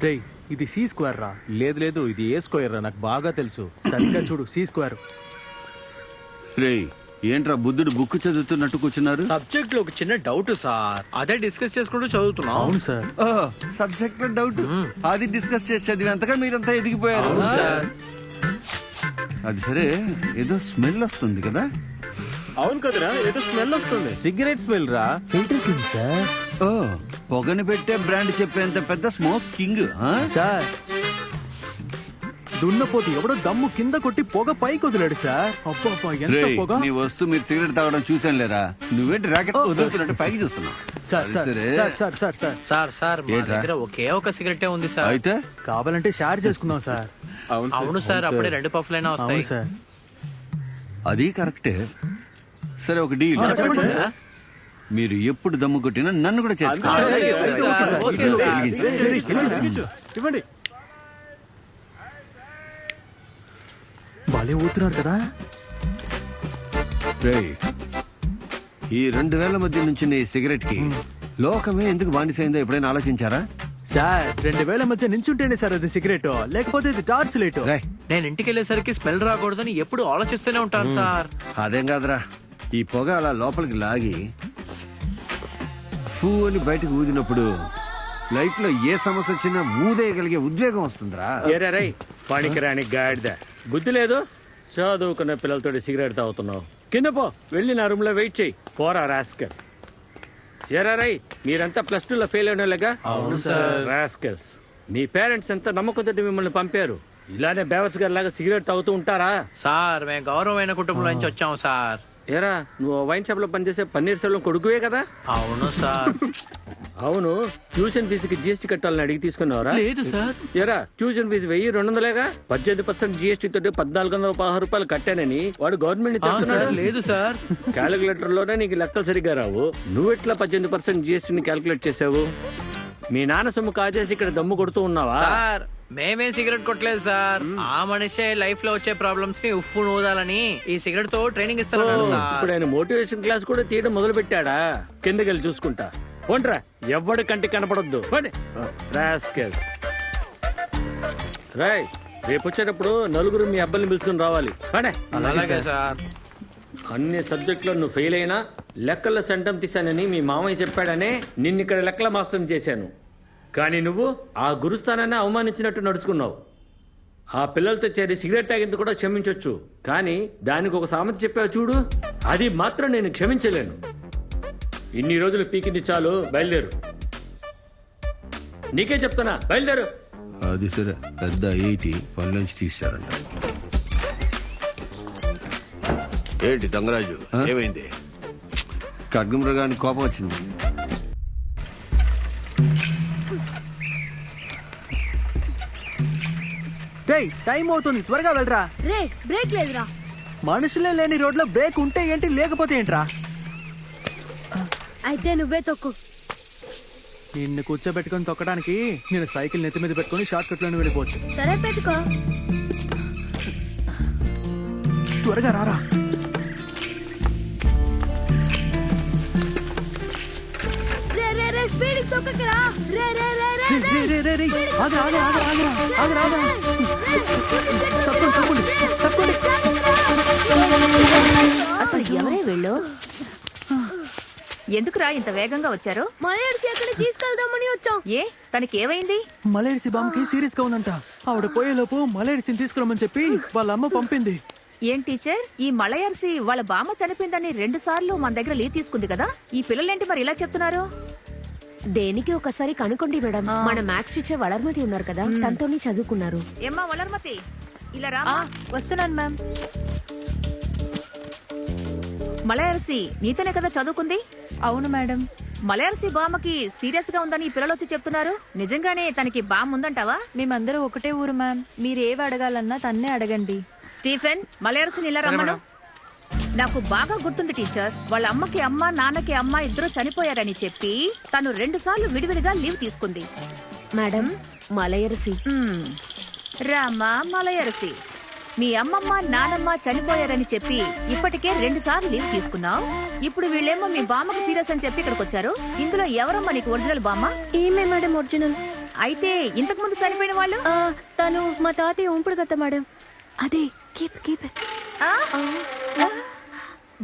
రేయ్ ఇది C square రా. లేదు లేదు, ఇది ఏ స్క్వేర్ రా, నాకు బాగా తెలుసు. సరిగ్గా చూడు, సి స్క్వేర్. రేయ్ ఏంట్రా బుద్ధుడు బుక్ చదువుతున్నట్టు కూర్చున్నారు? సబ్జెక్ట్ లో ఒక చిన్న డౌట్ సార్, అదే డిస్కస్ చేసుకుంటూ చదువుతున్నాం. అవును సార్. సబ్జెక్ట్ లో డౌట్, అది డిస్కస్ చేసి చదివేంతగా మీరంతా ఎదిగిపోయారు. అది సరే, ఏదో స్మెల్ వస్తుంది కదా? అవును కదరా, ఏదో స్మెల్ వస్తుంది. సిగరెట్ స్మెల్ రా. Filter king sir. ఓ, పొగని పెట్టే బ్రాండ్ చెప్పేంత పెద్ద స్మోక్ కింగ్. సార్ దున్నపోతు ఎవడో దమ్ము కింద కొట్టి పొగ పైకి వదిలాడు సార్. అబ్బా ఎంత పొగ. నీ వస్తూ మీరు సిగరెట్ తాగడం చూసాను లేరా. నువ్వేంటి ర్యాకెట్ వదులుతున్నట్టు పైకి చూస్తున్నావు? Sir sir sir sir sir sir sir sir మా ఏంట్రా? దగ్గర ఒకే ఒక సిగరెటే ఉంది సార్. అయితే కావాలంటే షేర్ చేసుకుందాం సార్. అవును సార్, అప్పుడే 2 పఫ్లైనా వస్తాయి. అవును సార్. అది కరెక్టే. సరే, ఒక డీల్. చెప్పండి సార్. మీరు ఎప్పుడు దమ్ము కొట్టినా నన్ను కూడా ఓకే సార్. ఇవ్వండి. బాలే ఊతున్నారు కదా. ఈ 2000 మధ్య నుంచి నీ సిగరెట్ కి లోకమే ఎందుకు బానిసైందో ఎప్పుడైనా ఆలోచించారా? సార్ 2000 మధ్య నించుంటేనే సార్ అది సిగరెట్, లేకపోతే ఇది టార్చ్ లైట్. రేయ్, నేను ఇంటికి వెళ్ళేసరికి స్మెల్ రాకూడదని ఎప్పుడు ఆలోచిస్తూనే ఉంటాను సార్. అదేం కాదురా, ఈ పొగ అలా లోపలికి లాగి ఫూ అని బయటకు ఊదినప్పుడు లైఫ్ లో ఏ సమస్య వచ్చినా ఊదేయగలిగే ఉద్వేగం వస్తుందిరా. ఏరే పనికిరాని గాడిద, బుద్ధి లేదు. చదువుకున్న పిల్లలతో సిగరెట్ తాగుతున్నావు. కింద పో, వెళ్ళి నా రూమ్ లో వెయిట్ చేయి. పోరా రాస్కల్. ఏరే మీరంతా +2లో ఫెయిల్ అయినోళ్ళగా? అవును సార్. రాస్కల్స్, మీ పేరెంట్స్ ఎంత నమ్మకంతో మిమ్మల్ని పంపారు. ఇలానే బేవస్ గారి లాగా సిగరెట్ తాగుతూ ఉంటారా? సార్ మేము గౌరవమైన కుటుంబం నుంచి వచ్చాము సార్. ఏరా, నువ్వు వైన్ షాప్ లో పనిచేసే పన్నీర్ సెల్వం కొడుకువే కదా? అవును సార్. అవును, ట్యూషన్ ఫీజుకి GST కట్టాలని అడిగి తీసుకున్నావరా? లేదు సార్. ఏరా, ట్యూషన్ ఫీజు 1200 18% GST తోటి 1416 రూపాయలు కట్టానని వాడు గవర్నమెంట్ లేదు సార్. క్యాలిక్యులేటర్ లోనే నీకు లెక్కలు సరిగ్గా రావు. నువ్వెట్లా 18% GST ని క్యాలిక్యులేట్ చేసావు? మీ నాన్న సొమ్ము కాజేసి ఇక్కడ దమ్ము కొడుతూ ఉన్నావా? సార్ మేమేం సిగరెట్ కొట్టలేదు సార్. ఆ మనిషే లైఫ్ లో వచ్చే ప్రాబ్లమ్స్ ని ఉఫ్ఫు నూదాలని ఈ సిగరెట్ తో ట్రైనింగ్ ఇస్తున్నాడు సార్. ఇప్పుడు ఆయన మోటివేషన్ క్లాస్ కూడా తీయడం మొదలు పెట్టాడా? కిందకెళ్ళి చూసుకుంటా. పోండ్రా, ఎవ్వడి కంటికి కనపడొద్దు. రాస్కెల్స్. రాయ్, రేపు వచ్చేటప్పుడు నలుగురు మీ అబ్బాయిని పిలుచుకుని రావాలి. అలాగే సార్. అన్ని సబ్జెక్టులో నువ్వు ఫెయిల్ అయినా లెక్కల్లో సెంటం తీశానని మీ మామయ్య చెప్పాడనే నిన్నిక్కడ లెక్కల మాస్టర్ని చేశాను. కానీ నువ్వు ఆ గురుస్థానాన్ని అవమానించినట్టు నడుచుకున్నావు. ఆ పిల్లలతో చేరి సిగరెట్ తాగేందుకు కూడా క్షమించొచ్చు, కానీ దానికి ఒక సామెత చెప్పావు చూడు, అది మాత్రం నేను క్షమించలేను. ఇన్ని రోజులు పీకింది చాలు, బయలుదేరు. నీకే చెప్తున్నా, బయలుదేరు. అది సరే, పెద్ద 80 పని నుంచి తీశారంట. ఏంటి దంగరాజు, ఏమైంది? ఖడ్గమృగానికి కోపం వచ్చింది. టైం అవుతుంది, త్వరగా వెళ్ళరా. రే బ్రేక్ లేదురా. మనుషులే లేని రోడ్లో బ్రేక్ ఉంటే ఏంటి, లేకపోతే ఏంట్రా? అయితే నువ్వే తొక్కు. నిన్ను కూర్చోబెట్టుకొని తొక్కడానికి నేను సైకిల్ నెత్తి మీద పెట్టుకుని షార్ట్ కట్ లోనే వెళ్ళిపోవచ్చు. సరే పెట్టుకో. త్వరగా రారా. రే రే రే స్పీడ్ తొక్కకరా. రే రే రే రే రే రే రే రే ఆగరా ఆగరా ఆగరా ఆగరా ఆగరా. తప్పండి తప్పండి అసలు ఎవరే వీళ్ళు? ఎందుకురా ఇంత వేగంగా వచ్చారు? మలయర్సి ఎక్కడికి తీసుకెళ్దామని వచ్చాం. ఏ తనకి ఏమైంది? మలేరిసి బామ్కి సీరియస్ గా ఉందంట. ఆవిడ పోయేలోపు మలేరిసిని తీసుకురమ్మని చెప్పి వాళ్ళ అమ్మ పంపింది. ఏం టీచర్, ఈ మలయర్సి వాళ్ళ బామ్మ చనిపోయిందని 2 సార్లు మన దగ్గర లీవ్ తీసుకుంది కదా, ఈ పిల్లలేంటి మరి ఇలా చెప్తున్నారు? దేనికి ఒకసారి కనుకోండి మేడం. మన మ్యాథ్స్ టీచర్ వలర్మతి ఉన్నారు కదా, తనతోనే చదువుకున్నారు. ఏమ్మా వలర్మతి, ఇలా రా. వస్తున్నాను మ్యామ్. మలయర్సి నీతోనే కదా చదువుకుంది? అవును మేడం. మలయర్సి బామ్మకి సీరియస్ గా ఉందని ఈ పిల్లలు వచ్చి చెప్తున్నారు. నిజంగానే తనకి బామ్మ ఉందంటావా? మేమందరూ ఒకటే ఊరు మ్యామ్. మీరేవి అడగాలన్నా తన్నే అడగండి. స్టీఫెన్, మలయర్సిని ఇలా రమ్మను. నాకు బాగా గుర్తుంది టీచర్, వాళ్ళ అమ్మకి అమ్మ నాన్నకి అమ్మ ఇద్దరు చనిపోయారని చెప్పి తను 2 సార్లు విడివిడిగా లీవ్ తీసుకుంది. మేడం మలయర్సి. రామా మలయర్సి, మీ అమ్మమ్మ నానమ్మ చనిపోయారని చెప్పి ఇప్పటికే 2 సార్లు లీవ్ తీసుకున్నావు. ఇప్పుడు వీళ్ళేమో మీ బామ్మకి సీరియస్ అని చెప్పి ఇక్కడికి వచ్చారు. ఇందులో ఎవరమ్మా నీకు ఒరిజినల్ బామ్మ? ఈమె మేడం ఒరిజినల్. అయితే ఇంతకు ముందు చనిపోయిన వాళ్ళు తను మా తాతయ్య ఉంపుడు కదా మేడం. అదే కీప్ కీప్. ఆ?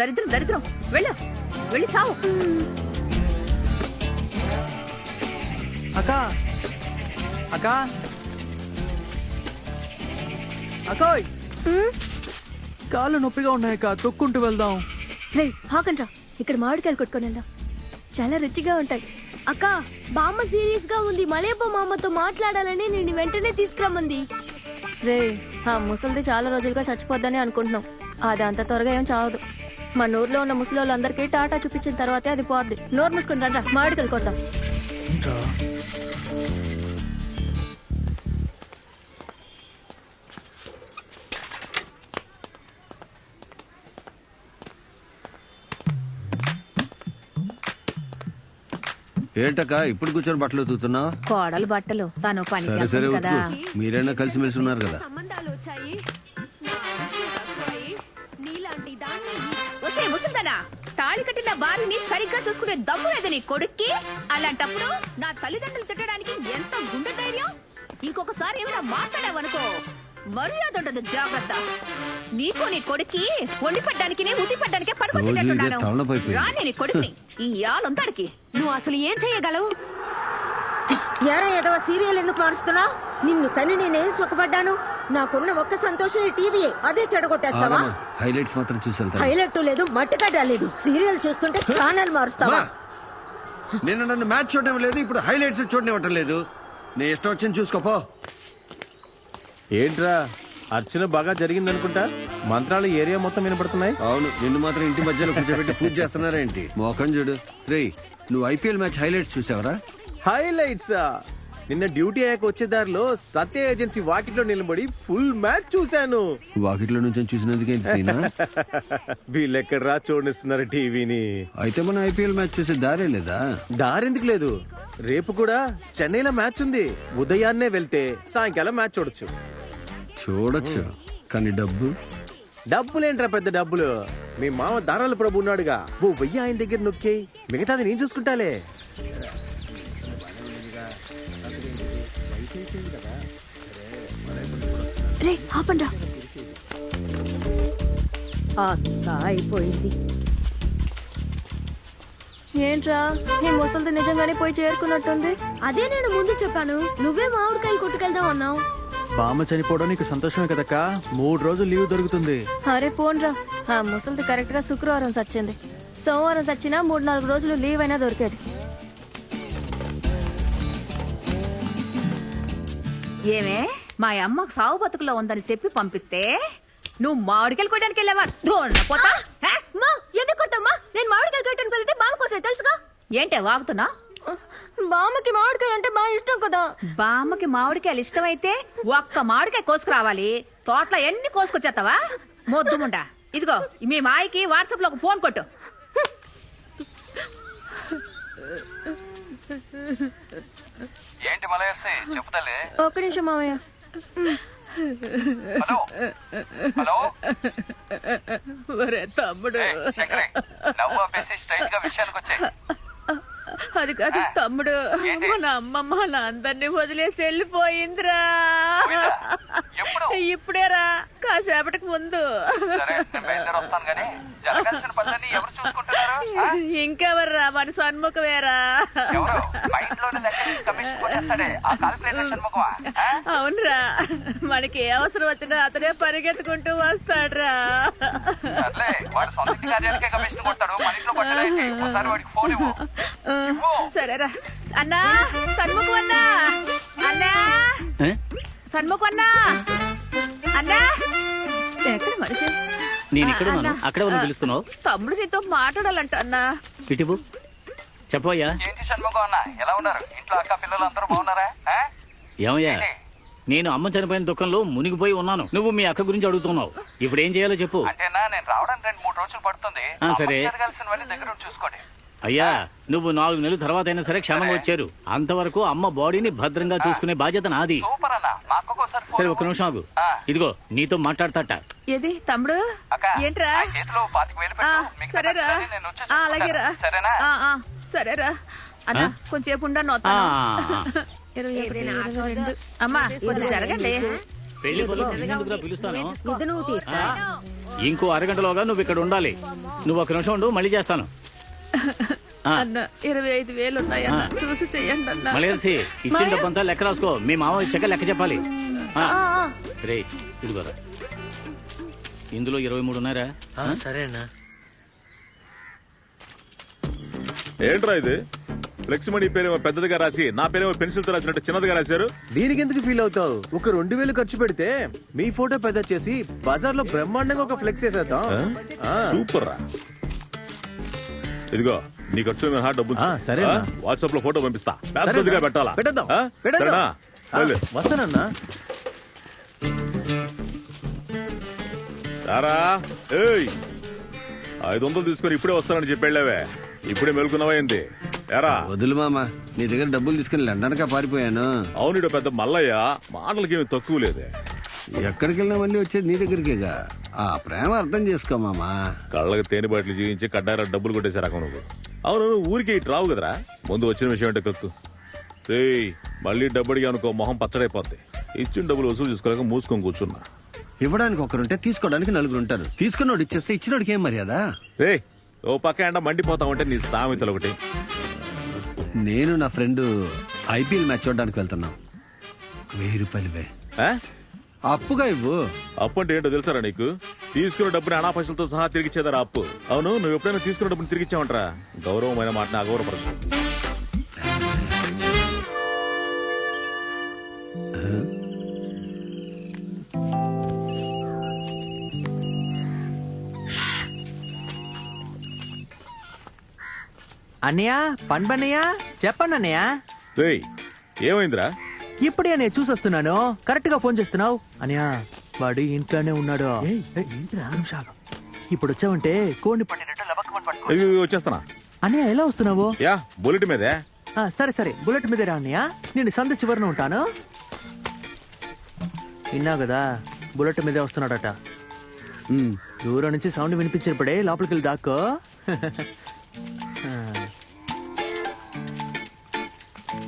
దరిద్రం దరిద్రం. వెళ్ళు వెళ్ళి చావు. అక్క అక్క అక్కోయ్, కాళ్ళు నొప్పిగా ఉన్నాయక్క, తొక్కుంటూ వెళ్దాం. రే హాకండ్రా, ఇక్కడ మామిడికాయలు కొట్టుకొని వెళ్దాం, చాలా రుచిగా ఉంటాయి. అక్క బామ్మ సీరియస్ గా ఉంది, మలేపో మామతో మాట్లాడాలని నేను వెంటనే తీసుకురమ్మంది. రే ఆ ముసలిది చాలా రోజులుగా చచ్చిపోద్దని అనుకుంటున్నాం. అది అంత త్వరగా ఏం చావదు. మన ఊర్లో ఉన్న ముసలోళ్ళందరికీ టాటా చూపించిన తర్వాతే అది పోద్ది. నోరు మూసుకుని రండి, మామిడికాయలు కొద్దాం. ఏంటక్క ఇప్పుడు కూర్చొని బట్టలు ఉతుకుతున్నావు? కోడలు బట్టలు తను పని సరే సరే కదా. ఉతుకు, మీరైనా కలిసిమెలిసి ఉన్నారు కదా. వస్తే ముసల్దానా, తాళి కట్టిన భార్యని సరిగ్గా చూసుకునే దమ్ము లేదు నీ కొడుక్కి. అలాంటప్పుడు నా తల్లిదండ్రులు తిట్టడానికి ఎంత గుండె ధైర్యం. ఇంకొకసారి ఏమైనా మాట్లాడావనుకో మర్యాద ఉండదు, జాగ్రత్త. నీకు నీ కొడుక్కి వండి పడ్డానికి ఉతి పడ్డానికే పడుకుంటున్నాను. రాని నీ కొడుకుని ఈ ఆలంతాడికి నువ్వు అసలు ఏం చెయ్యగలవు? యారా ఏదో సీరియల్ ఎందుకు మారుస్తున్నావు? నిన్ను కని నేనేం సుఖపడ్డాను? నాకున్న ఒక్క సంతోషం టీవీ, అదే చెడగొట్టేస్తావా? హైలైట్స్ మాత్రం చూసి హైలైట్ లేదు, మట్టుగడ్డ లేదు. సీరియల్ చూస్తుంటే ఛానల్ మారుస్తావా? నిన్న నన్ను మ్యాచ్ చూడడం లేదు, ఇప్పుడు హైలైట్స్ చూడనివ్వటం లేదు. నీ ఇష్టం వచ్చింది చూసుకోపో. ఏంట్రా అర్చన బాగా జరిగిందనుకుంటా, మంత్రాలు ఏరియా మొత్తం వినపడుతున్నాయి. అవును, నిన్ను మాత్రం ఇంటి మధ్యలో కూర్చోబెట్టి పూజ చేస్తున్నారా ఏంటి? మోకం చూడు. రేయ్, నువ్వు ఐపీఎల్ మ్యాచ్ హైలైట్స్ చూసావరా? హైలైట్స్ నిన్న డ్యూటీ అయ్యాక వచ్చే దారిలో సత్య ఏజెన్సీ వాకిట్లో నిలబడి ఫుల్ మ్యాచ్ చూశాను. వాకిట్లో నుంచి చూసినందుకే సీనా? వీళ్ళెక్కడరా చూడనిస్తున్నారు టీవీని? అయితే మనం ఐపీఎల్ మ్యాచ్ చూసే దారే లేదా? దారెందుకు లేదు, రేపు కూడా చెన్నైలో మ్యాచ్ ఉంది. ఉదయాన్నే వెళ్తే సాయంకాలం మ్యాచ్ చూడొచ్చు. చూడొచ్చు, కానీ డబ్బులేంట్రా పెద్ద డబ్బులు. మీ మామ దారాల ప్రభు ఉన్నాడుగా, ఓ 1000 ఆయన దగ్గర నొక్కే, మిగతాది నేను చూసుకుంటాలే. రే ఆపండ్రా. అయిపోయింది. ఏంట్రా ఈ ముసలిది నిజంగానే పోయి చేరుకున్నట్టుంది? అదే నేను ముందు చెప్పాను, నువ్వే మామిడికాయలు కొట్టుకెళ్దాం అన్నావు. బామ్మ చనిపోవడం నీకు సంతోషమే కదక్క, 3 రోజులు లీవ్ దొరుకుతుంది. అరే పోన్రా, ఆ ముసలిది కరెక్ట్ గా శుక్రవారం సచ్చింది. సోమవారం సచ్చినా 3-4 రోజులు లీవ్ అయినా దొరికేది. ఏమే మా అమ్మకు సాగు బతుకులో ఉందని చెప్పి పంపిస్తే నువ్వు మామిడికాయలు కొట్టడానికి వెళ్ళావా? ఎందుకు కొట్టమ్మా? నేను మామిడికాయలు కొట్టడానికి వెళ్తే బామ్మ కోసే తెలుసుగా. ఏంటే వాగుతున్నా? బామ్మకి మామిడికాయలు అంటే బాగా ఇష్టం కదా. బామ్మకి మామిడికాయలు ఇష్టమైతే ఒక్క మామిడికాయ కోసుకురావాలి, తోటలో ఎన్ని కోసుకొచ్చేస్తావా? మొద్దుముండా, ఇదిగో మీ మాయకి వాట్సాప్ లో ఒక ఫోన్ కొట్టు. ఏంటి మలయర్సి చెప్తలే? ఒక్క నిమిషం మామయ్య. హలో హలో, ఒరే తమ్ముడు, చక్రే నవ్వు ఆపేసి స్ట్రైట్ గా విషయానికి వచ్చాయి. అది కాదు తమ్ముడు, మన అమ్మమ్మ నా అందరినీ వదిలేసి వెళ్ళిపోయిందిరా. ఇప్పుడేరా, కాసేపటికి ముందు. వస్తాను గానీ జరగాల్సిన పనులన్నీ ఎవరు చూసుకుంటున్నారు? ఇంకెవర్రా, మన సన్ముఖమేరా. అవునరా, మనకి ఏ అవసరం వచ్చినా అతనే పరిగెత్తుకుంటూ వస్తాడ్రా. సరేరా అన్నా, సన్ముఖం అన్నా, అన్నా సన్ముఖం అన్నా, అన్నా ఎక్కడ మనిషి? నేను ఇక్కడ అక్కడ పిలుస్తున్నావు? తమ్ముడు నీతో మాట్లాడాలంట అన్నా. ఇటువు చెప్పయ్యా. ఏంటి షణ్ముఖం అన్న, ఎలా ఉన్నారు? ఇంట్లో అక్క పిల్లలు అందరూ బాగున్నారా? ఏమయ్యా, నేను అమ్మ చనిపోయిన దుఃఖంలో మునిగిపోయి ఉన్నాను. నువ్వు మీ అక్క గురించి అడుగుతున్నావు. ఇప్పుడు ఏం చేయాలో చెప్పు. అంటేనా, నేను రావడానికి 2-3 రోజులు పడుతుంది. సరే, జరగాల్సినవన్నీ దగ్గర చూసుకోండి. అయ్యా, నువ్వు 4 నెలల తర్వాత అయినా సరే క్షేమంగా వచ్చారు. అంతవరకు అమ్మ బాడీని భద్రంగా చూసుకునే బాధ్యత నాది. సరే, ఒక్క నిమిషం ఆగు. ఇదిగో నీతో మాట్లాడతాట. ఏది తమ్ముడు? ఏంట్రా? సరేరా, అలాగేరా. సరేరా అన్నా, కొంచెంసేపు ఉండను. అమ్మా కొంచెం జరగండి. పెళ్లి కొడుకు నిన్నెందుకురా పిలుస్తాను? ఇది నువ్వు తీసుకో. ఇంకో అరగంటలోగా నువ్వు ఇక్కడ ఉండాలి. నువ్వు ఒక నిమిషం ఉండు, మళ్ళీ చేస్తాను. అన్న 25,000 ఉన్నాయన్న, చూసి చెయ్యండి అన్న. మలేసి ఇచ్చిన డబ్బంతా లెక్క రాసుకో. మీ మామ వచ్చాక లెక్క చెప్పాలి. రే ఇదిగోరా, ఇందులో 23 ఉన్నారా? సరే అన్న. ఏంట్రా ఇది? ఫ్లెక్స్ మనీ పేరేమో పెద్దదిగా రాసి నా పేరేమో పెన్సిల్ తో రాసినట్టు చిన్నదిగా రాశారు. దీనికి ఎందుకు ఫీల్ అవుతావు? ఒక 2,000 ఖర్చు పెడితే మీ ఫోటో పెద్ద చేసి బజార్ లో బ్రహ్మాండంగా ఒక ఫ్లెక్స్ వేసేద్దాం. సూపర్ రా. ఇదిగో నీ ఖర్చు మీద డబ్బు సరే వాట్సాప్ లో ఫోటో పంపిస్తా. పెద్దదిగా పెట్టాలా? పెట్టేద్దాం. సరేనా? వెళ్ళు. వస్తానన్నా. రారా. ఏయ్ 500 తీసుకొని ఇప్పుడే వస్తానని చెప్పేళ్ళవే, ఇప్పుడే మెలుకున్నావా ఏంది? ఎరా వదులు మామ, నీ దగ్గర డబ్బులు తీసుకుని లండన్కా పారిపోయాను. అవును పెద్ద మల్లయ్య, మాటలకి ఏమి తక్కువ లేదే. ఎక్కడికి వెళ్ళినా మళ్ళీ వచ్చేది నీ దగ్గరికేగా. ఆ ప్రేమ అర్థం చేసుకో మామా. కళ్ళకి తేనె బాటిల్ జీవించి కడ్డారా డబ్బులు కొట్టేసే రకం నువ్వు. అవును ఊరికి ఇటు రావు కదరా. ముందు వచ్చిన విషయం అంటే కక్కు. రేయ్ మళ్ళీ డబ్బు అడిగా అనుకో, మొహం పచ్చడైపోద్ది. ఇచ్చిన డబ్బులు వసూలు చేసుకోలేక మూసుకొని కూర్చున్నా. ఇవ్వడానికి ఒకరుంటే తీసుకోవడానికి 4 ఉంటారు. తీసుకున్నోడు ఇచ్చేస్తే ఇచ్చినోడికి ఏం మర్యాద? రే ఓ పక్క ఎండ మండిపోతా ఉంటే నీ సామెతలు ఒకటి. నేను నా ఫ్రెండ్ ఐపీఎల్ మ్యాచ్ చూడడానికి వెళ్తున్నాం. 1000 రూపాయలువే అప్పుగా ఇవ్వు. అప్పు అంటే ఏంటో తెలుసారా నీకు? తీసుకున్న డబ్బుని అనా పైసలతో సహా తిరిగిచ్చేదారా అప్పు. అవును నువ్వు ఎప్పుడైనా తీసుకున్న డబ్బుని తిరిగిచ్చావంటరా? గౌరవమైన మాటని అగౌరవపరచు. అన్నయ్య పన్బన్నయ్య చెప్పండి అన్నయ్య. రేయ్ ఏమైందిరా? ఇప్పుడే నేను చూసొస్తున్నాను. కరెక్ట్ గా ఫోన్ చేస్తున్నావు అన్నయ్య. వాడు ఇంట్లోనే ఉన్నాడు. ఇప్పుడు వచ్చావంటే కోడిని పట్టినట్టు లబక్కమని పట్టుకో. వచ్చేస్తానా అన్నయ్య? ఎలా వస్తున్నావు? యా బుల్లెట్ మీదే. సరే సరే బుల్లెట్ మీదే రా అన్నయ్య. నేను సంద చివరిన ఉంటాను. విన్నావు కదా, బుల్లెట్ మీదే వస్తున్నాడట. దూరం నుంచి సౌండ్ వినిపించినప్పుడే లోపలికి వెళ్ళి దాక్కో.